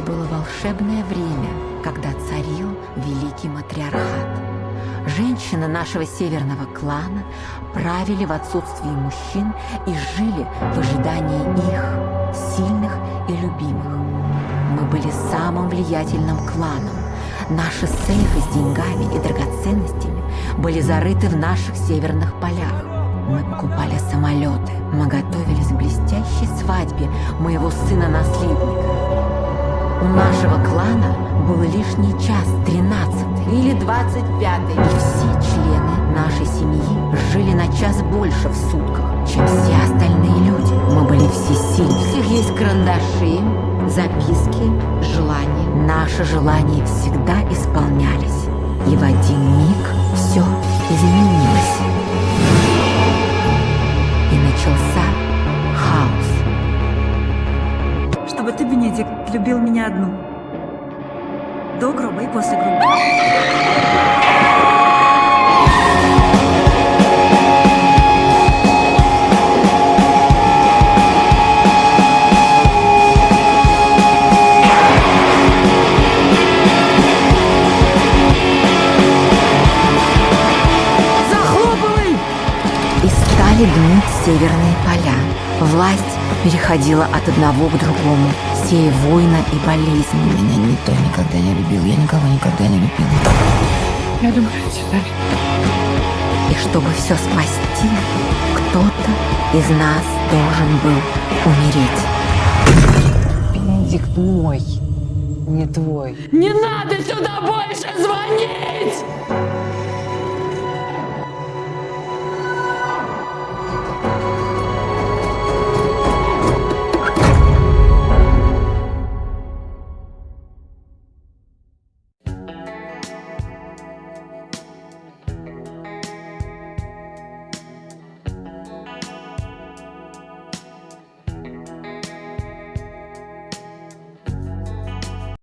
было волшебное время, когда царил великий матриархат. Женщины нашего северного клана правили в отсутствии мужчин и жили в ожидании их, сильных и любимых. Мы были самым влиятельным кланом. Наши сейфы с деньгами и драгоценностями были зарыты в наших северных полях. Мы покупали самолеты. Мы готовились к блестящей свадьбе моего сына-наследника. У нашего клана был лишний час, 13-й или 25-й, и все члены нашей семьи жили на час больше в сутках, чем все остальные люди. Мы были всесильны. У всех есть карандаши, записки, желания. Наши желания всегда исполнялись, и в один миг все изменилось. И начался хаос. Чтобы ты, Бенедикт, любил меня одну. До гроба и после гроба. И стали днуть северные поля. Власть переходила от одного к другому, сея война и болезни. Меня никто никогда не любил, я никого никогда не любил. Я люблю тебя. И чтобы все спасти, кто-то из нас должен был умереть. Бенедикт мой, не твой. Не надо сюда больше звонить!